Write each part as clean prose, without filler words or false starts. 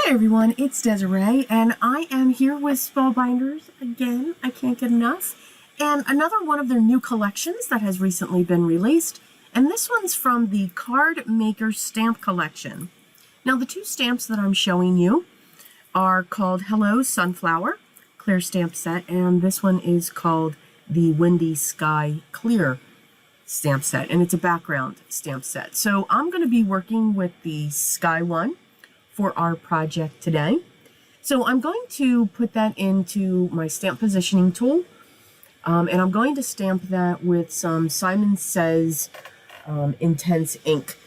Hi everyone, it's Desiree, and I am here with Spellbinders again. I can't get enough. And another one of their new collections that has recently been released. And this one's from the Cardmaker stamp collection. Now the two stamps that I'm showing you are called Hello Sunflower Clear Stamp Set, and this one is called the Windy Sky Clear Stamp Set, and it's a background stamp set. So I'm going to be working with the Sky one for our project today. So I'm going to put that into my stamp positioning tool, and I'm going to stamp that with some Simon Says Intense ink.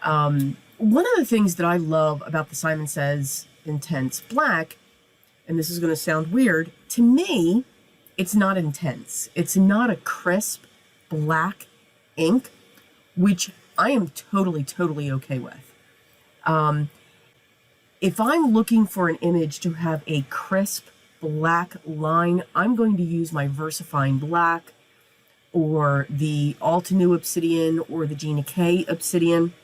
One of the things that I love about the Simon Says Intense Black, and this is going to sound weird, to me, it's not intense. It's not a crisp black ink, which I am totally okay with. If I'm looking for an image to have a crisp black line, I'm going to use my VersaFine Black or the Altenew Obsidian or the Gina K Obsidian.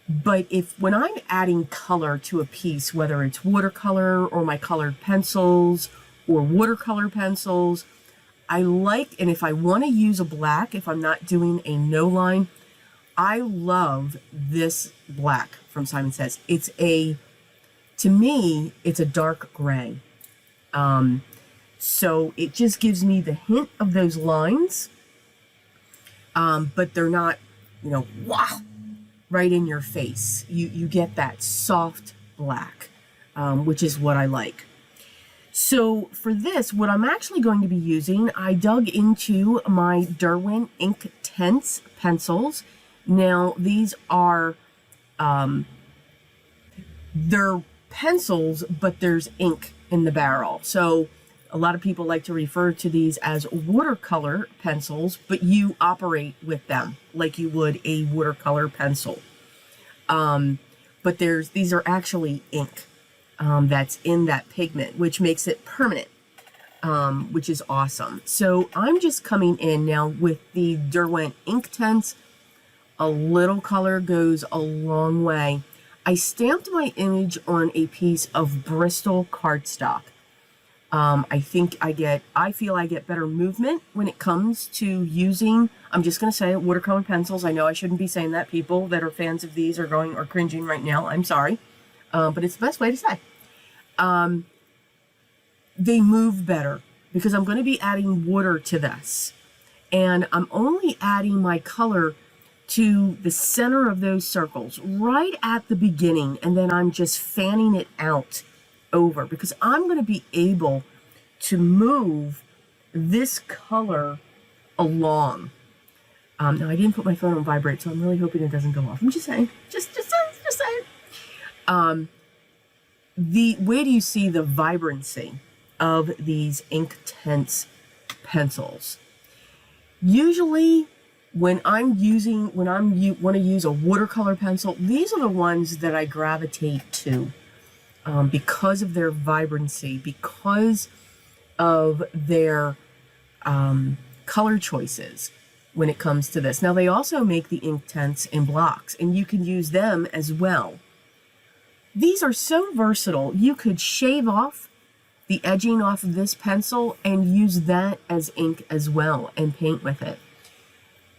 But when I'm adding color to a piece, whether it's watercolor or my colored pencils or watercolor pencils, I like, and if I want to use a black, if I'm not doing a no line, I love this black from Simon Says. To me, it's a dark gray. So it just gives me the hint of those lines, but they're not, wow, right in your face. You get that soft black, which is what I like. So for this, what I'm actually going to be using, I dug into my Derwent INKTense pencils. Now, these are, they're pencils, but there's ink in the barrel. So a lot of people like to refer to these as watercolor pencils, but you operate with them like you would a watercolor pencil. But these are actually ink that's in that pigment, which makes it permanent, which is awesome. So I'm just coming in now with the Derwent INKTense. A little color goes a long way. I stamped my image on a piece of Bristol cardstock. I feel I get better movement when it comes to using, I'm just going to say it, watercolor pencils. I know I shouldn't be saying that. People that are fans of these are cringing right now. I'm sorry. But it's the best way to say. They move better because I'm going to be adding water to this. And I'm only adding my color to the center of those circles right at the beginning, and then I'm just fanning it out over because I'm going to be able to move this color along. Now I didn't put my phone on vibrate, so I'm really hoping it doesn't go off. I'm just saying, just saying. Where do you see the vibrancy of these INKTense pencils? Usually, when I want to use a watercolor pencil, these are the ones that I gravitate to because of their vibrancy, because of their color choices when it comes to this. Now, they also make the INKTense in blocks, and you can use them as well. These are so versatile. You could shave off the edging off of this pencil and use that as ink as well and paint with it.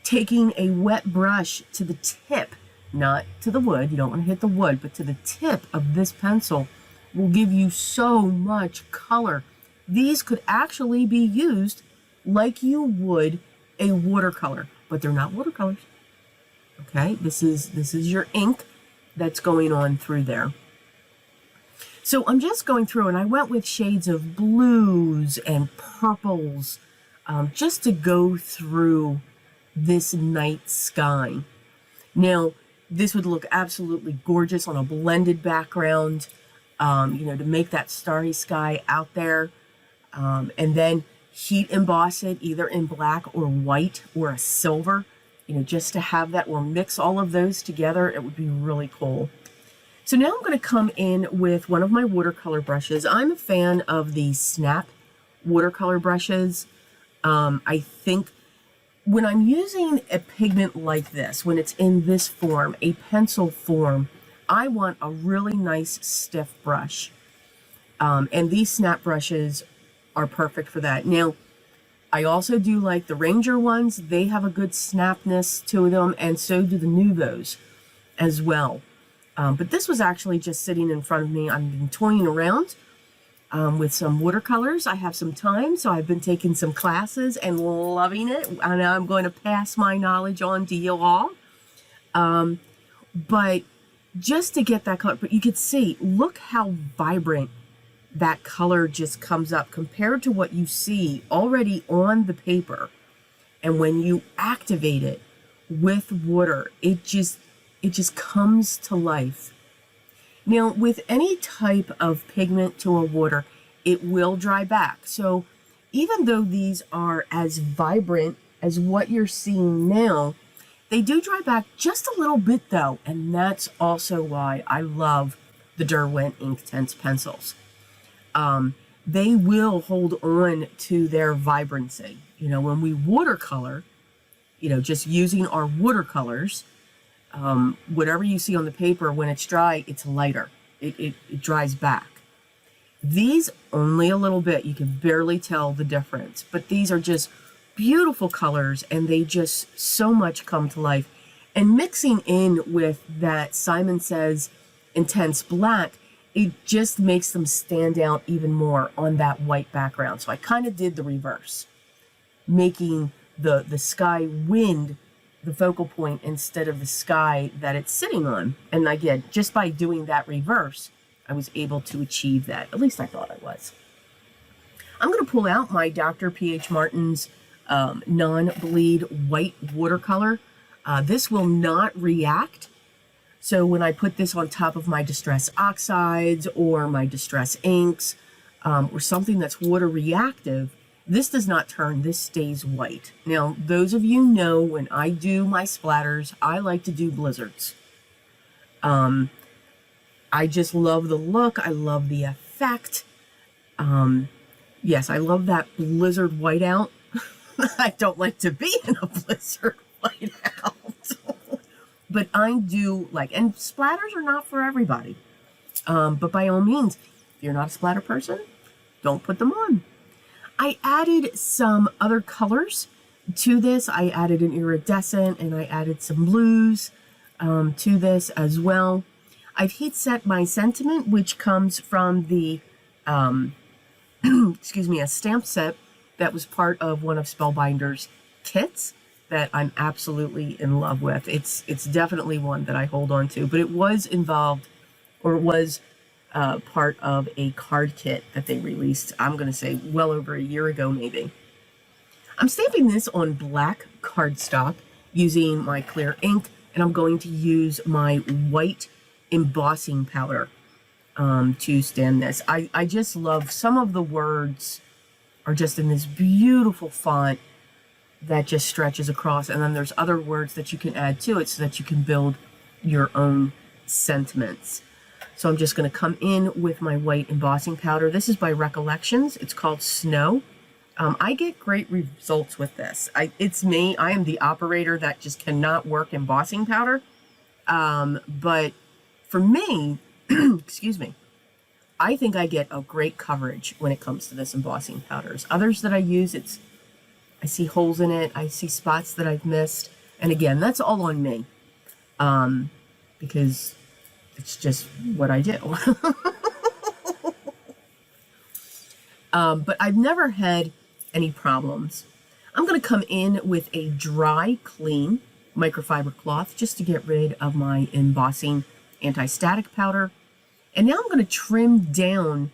Taking a wet brush to the tip, not to the wood, you don't want to hit the wood, but to the tip of this pencil will give you so much color. These could actually be used like you would a watercolor, but they're not watercolors. Okay, this is your ink that's going on through there. So I'm just going through, and I went with shades of blues and purples just to go through this night sky. Now, this would look absolutely gorgeous on a blended background, to make that starry sky out there, and then heat emboss it either in black or white or a silver, just to have that, or mix all of those together. It would be really cool. So now I'm going to come in with one of my watercolor brushes. I'm a fan of the Snap watercolor brushes. I think when I'm using a pigment like this, when it's in this form, a pencil form, I want a really nice stiff brush. And these snap brushes are perfect for that. Now, I also do like the Ranger ones. They have a good snapness to them, and so do the Nuvos as well. But this was actually just sitting in front of me. I've been toying around with some watercolors. I have some time, so I've been taking some classes and loving it. And I'm going to pass my knowledge on to you all. But just to get that color, but you could see, look how vibrant that color just comes up compared to what you see already on the paper. And when you activate it with water, it just comes to life. Now, with any type of pigment to a water, it will dry back. So even though these are as vibrant as what you're seeing now, they do dry back just a little bit though. And that's also why I love the Derwent INKTense pencils. They will hold on to their vibrancy. You know, when we watercolor, you know, just using our watercolors, whatever you see on the paper, when it's dry, it's lighter. It dries back. These, only a little bit. You can barely tell the difference. But these are just beautiful colors, and they just so much come to life. And mixing in with that Simon Says Intense Black, it just makes them stand out even more on that white background. So I kind of did the reverse, making the sky wind the focal point instead of the sky that it's sitting on. And again, just by doing that reverse, I was able to achieve that. At least I thought I was. I'm going to pull out my Dr. P.H. Martin's non-bleed white watercolor. This will not react. So when I put this on top of my Distress Oxides or my Distress Inks or something that's water reactive, this does not turn, this stays white. Now, those of you know when I do my splatters, I like to do blizzards. I just love the look. I love the effect. Yes, I love that blizzard whiteout. I don't like to be in a blizzard whiteout. But I do like, and splatters are not for everybody. But by all means, if you're not a splatter person, don't put them on. I added some other colors to this. I added an iridescent and I added some blues to this as well. I've heat set my sentiment, which comes from the, excuse me, a stamp set that was part of one of Spellbinder's kits that I'm absolutely in love with. It's definitely one that I hold on to, but it was involved, or it was part of a card kit that they released, I'm going to say well over a year ago maybe. I'm stamping this on black cardstock using my clear ink, and I'm going to use my white embossing powder to stamp this. I just love, some of the words are just in this beautiful font that just stretches across, and then there's other words that you can add to it so that you can build your own sentiments. So I'm just going to come in with my white embossing powder. This is by Recollections. It's called Snow. I get great results with this. It's me. I am the operator that just cannot work embossing powder. But for me, excuse me, I think I get a great coverage when it comes to this embossing powders. Others that I use, I see holes in it. I see spots that I've missed. And again, that's all on me. Because it's just what I do. But I've never had any problems. I'm going to come in with a dry, clean microfiber cloth just to get rid of my embossing anti-static powder. And now I'm going to trim down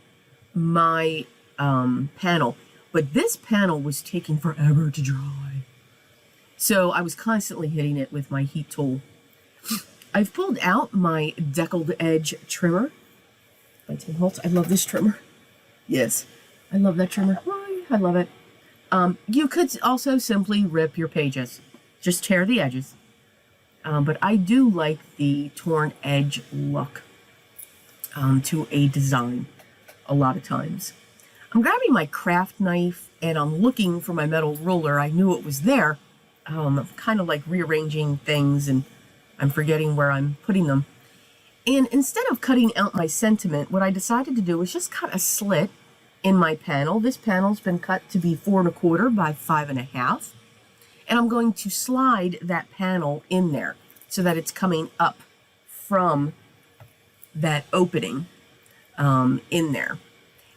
my panel. But this panel was taking forever to dry. So I was constantly hitting it with my heat tool. I've pulled out my deckled edge trimmer by Tim Holtz. I love this trimmer. Yes, I love that trimmer. I love it. You could also simply rip your pages. Just tear the edges. But I do like the torn edge look to a design a lot of times. I'm grabbing my craft knife and I'm looking for my metal ruler. I knew it was there. I'm kind of like rearranging things and I'm forgetting where I'm putting them. And instead of cutting out my sentiment, what I decided to do was just cut a slit in my panel. This panel's been cut to be 4 1/4 by 5 1/2. And I'm going to slide that panel in there so that it's coming up from that opening in there.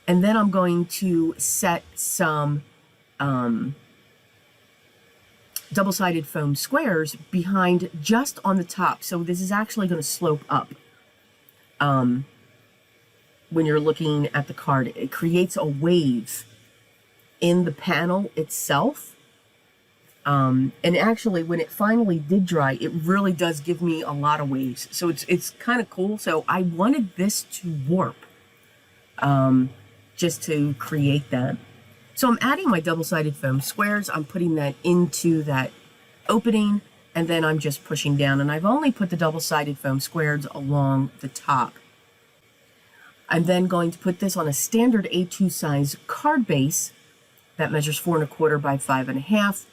And then I'm going to set some double-sided foam squares behind just on the top. So this is actually going to slope up when you're looking at the card. It creates a wave in the panel itself. And actually, when it finally did dry, it really does give me a lot of waves. So it's kind of cool. So I wanted this to warp just to create that. So I'm adding my double-sided foam squares. I'm putting that into that opening, and then I'm just pushing down. And I've only put the double-sided foam squares along the top. I'm then going to put this on a standard A2 size card base that measures 4 1/4 by 5 1/2,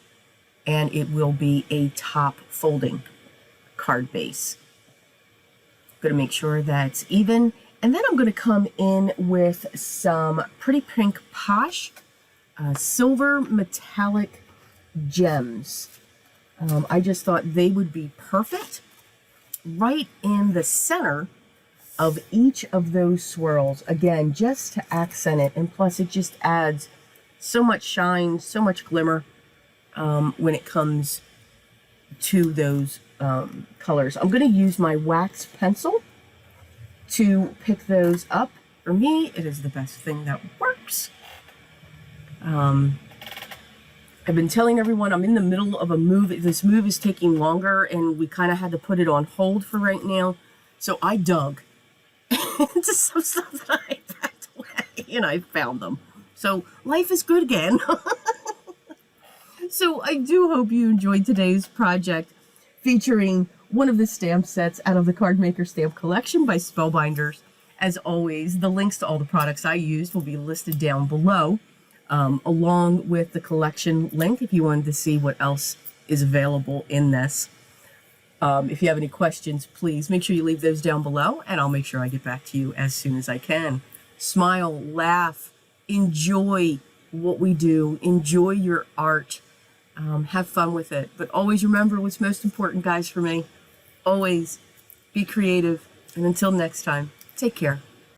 and it will be a top folding card base. I'm going to make sure that's even, and then I'm going to come in with some Pretty Pink Posh silver metallic gems. I just thought they would be perfect right in the center of each of those swirls. Again, just to accent it, and plus it just adds so much shine, so much glimmer when it comes to those colors. I'm going to use my wax pencil to pick those up. For me, it is the best thing that works. I've been telling everyone I'm in the middle of a move. This move is taking longer, and we kind of had to put it on hold for right now. So I dug into some stuff that I packed away, and I found them. So life is good again. So I do hope you enjoyed today's project featuring one of the stamp sets out of the Cardmaker stamp collection by Spellbinders. As always, the links to all the products I used will be listed down below, along with the collection link if you wanted to see what else is available in this. If you have any questions, please make sure you leave those down below, and I'll make sure I get back to you as soon as I can. Smile, laugh, enjoy what we do, enjoy your art, have fun with it. But always remember what's most important, guys, for me. Always be creative. And until next time, take care.